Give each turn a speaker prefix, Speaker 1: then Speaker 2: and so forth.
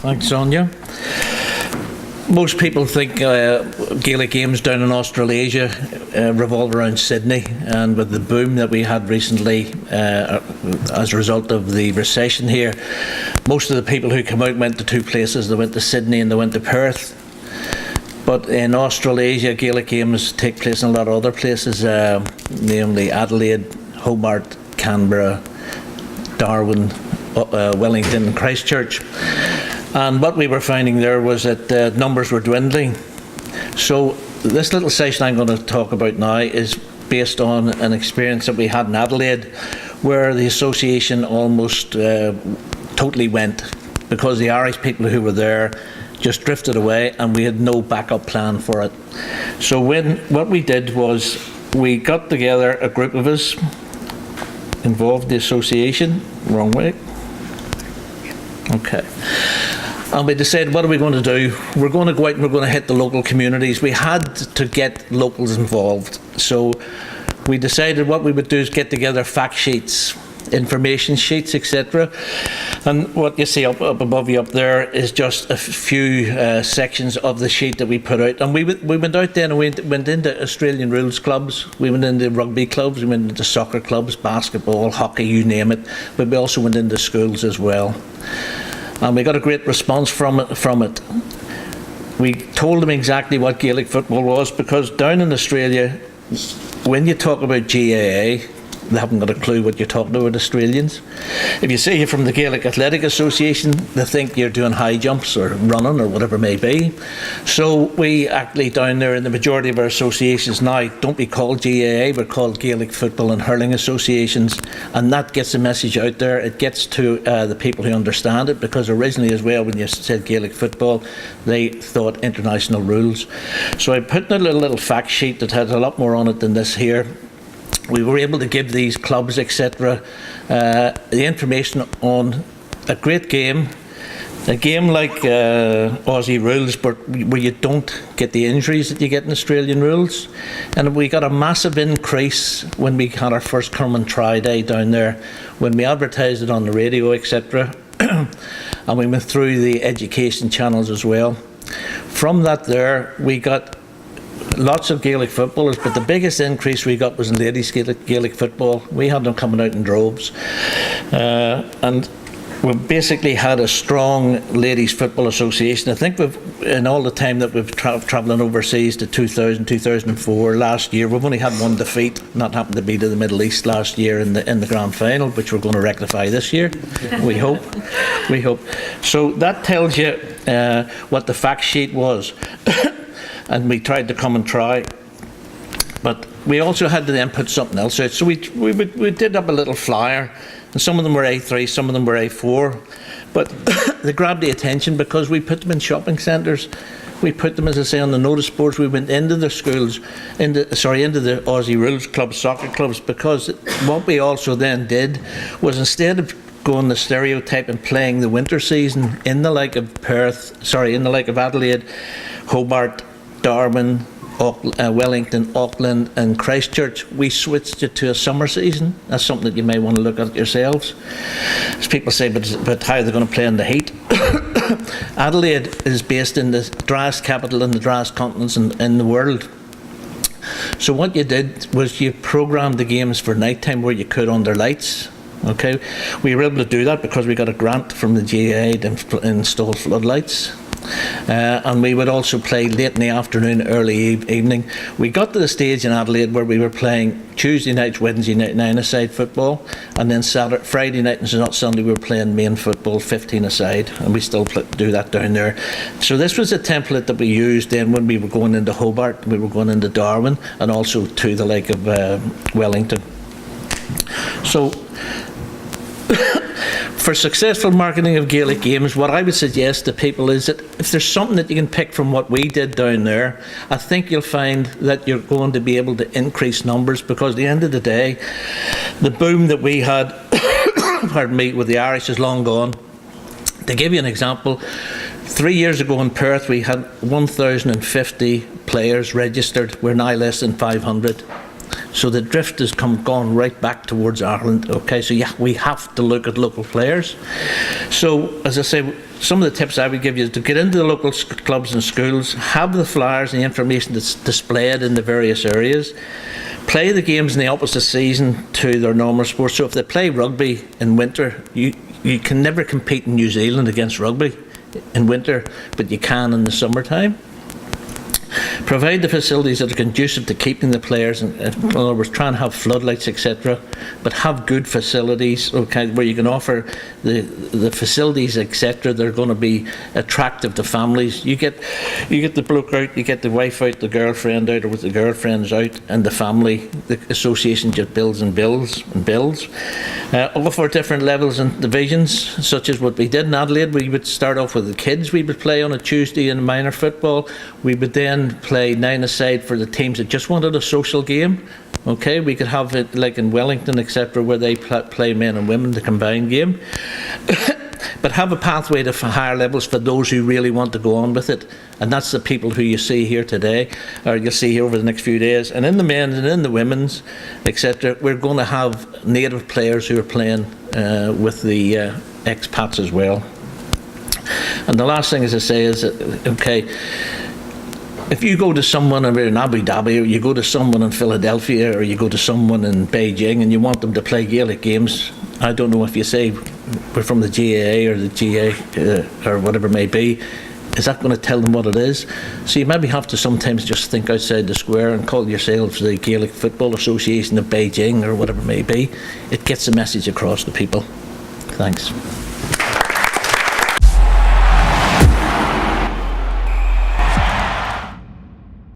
Speaker 1: Thanks, Sonia. Most people think Gaelic games down in Australasia revolve around Sydney, and with the boom that we had recently as a result of the recession here, most of the people who come out went to two places. They went to Sydney and they went to Perth. But in Australasia, Gaelic games take place in a lot of other places, namely Adelaide, Hobart, Canberra, Darwin, Wellington and Christchurch. And what we were finding there was that numbers were dwindling. So this little session I'm going to talk about now is based on an experience that we had in Adelaide, where the association almost totally went, because the Irish people who were there just drifted away and we had no backup plan for it. So what we did was we got together a group of us involved, the association, wrong way. Okay. And we decided, what are we going to do? We're going to go out and we're going to hit the local communities. We had to get locals involved. So we decided what we would do is get together fact sheets, information sheets, etc. And what you see up above you up there is just a few sections of the sheet that we put out. And we went out then and we went into Australian rules clubs, we went into rugby clubs, we went into soccer clubs, basketball, hockey, you name it. But we also went into schools as well. And we got a great response from it. We told them exactly what Gaelic football was, because down in Australia, when you talk about GAA, they haven't got a clue what you're talking about, Australians. If you say you're from the Gaelic Athletic Association, they think you're doing high jumps or running or whatever it may be. So we actually down there in the majority of our associations now don't be called GAA, we're called Gaelic Football and Hurling Associations, and that gets the message out there. It gets to the people who understand it, because originally as well, when you said Gaelic football, they thought international rules. So I put in a little fact sheet that had a lot more on it than this here. We were able to give these clubs, etc., the information on a great game, a game like Aussie rules, but where you don't get the injuries that you get in Australian rules. And we got a massive increase when we had our first come and try day down there, when we advertised it on the radio, etc. And we went through the education channels as well. From that there, we got lots of Gaelic footballers, but the biggest increase we got was in ladies Gaelic football. We had them coming out in droves, and we basically had a strong ladies football association. I think in all the time that we've travelling overseas to 2000, 2004, last year we've only had one defeat, and that happened to be to the Middle East last year in the grand final, which we're going to rectify this year. We hope. So that tells you what the fact sheet was. And we tried to come and try, but we also had to then put something else out. So we did up a little flyer, and some of them were A3, some of them were A4, but they grabbed the attention because we put them in shopping centres. We put them, as I say, on the notice boards. We went into the schools, into the Aussie rules clubs, soccer clubs, because what we also then did was, instead of going the stereotype and playing the winter season in the like of Adelaide, Hobart, Darwin, Wellington, Auckland and Christchurch, we switched it to a summer season. That's something that you may want to look at yourselves. As people say, but how are they going to play in the heat? Adelaide is based in the driest capital in the driest continents in the world. So what you did was you programmed the games for night time where you could under lights. Okay, we were able to do that because we got a grant from the GAA to install floodlights. And we would also play late in the afternoon, early evening. We got to the stage in Adelaide where we were playing Tuesday nights, Wednesday night 9-a-side football, and then Friday night and Sunday we were playing main football 15-a-side, and we still do that down there. So this was a template that we used then when we were going into Hobart, we were going into Darwin, and also to the like of Wellington. So for successful marketing of Gaelic games, what I would suggest to people is that if there's something that you can pick from what we did down there, I think you'll find that you're going to be able to increase numbers, because at the end of the day, the boom that we had pardon me, with the Irish is long gone. To give you an example, 3 years ago in Perth we had 1,050 players registered. We're now less than 500. So the drift has gone right back towards Ireland. Okay, so yeah, we have to look at local players. So as I say, some of the tips I would give you is to get into the local clubs and schools, have the flyers and the information that's displayed in the various areas, play the games in the opposite season to their normal sports. So if they play rugby in winter, you can never compete in New Zealand against rugby in winter, but you can in the summertime. Provide the facilities that are conducive to keeping the players, in other words, try and have floodlights, etc., but have good facilities, okay, where you can offer the facilities, etc., that are going to be attractive to families. You get the bloke out, you get the wife out, the girlfriend out, or with the girlfriends out, and the family, the association just builds and builds and builds. Offer different levels and divisions, such as what we did in Adelaide. We would start off with the kids. We would play on a Tuesday in minor football. We would then play 9-a-side for the teams that just wanted a social game. Okay, we could have it like in Wellington, etc., where they play men and women, the combined game. But have a pathway to higher levels for those who really want to go on with it. And that's the people who you see here today, or you'll see here over the next few days. And in the men's and in the women's, etc., we're going to have native players who are playing with the expats as well. And the last thing, as I say, is that, okay, if you go to someone in Abu Dhabi, or you go to someone in Philadelphia, or you go to someone in Beijing and you want them to play Gaelic games, I don't know if you say we're from the GAA or the GA or whatever it may be, is that going to tell them what it is? So you maybe have to sometimes just think outside the square and call yourselves the Gaelic Football Association of Beijing or whatever it may be. It gets the message across to people. Thanks.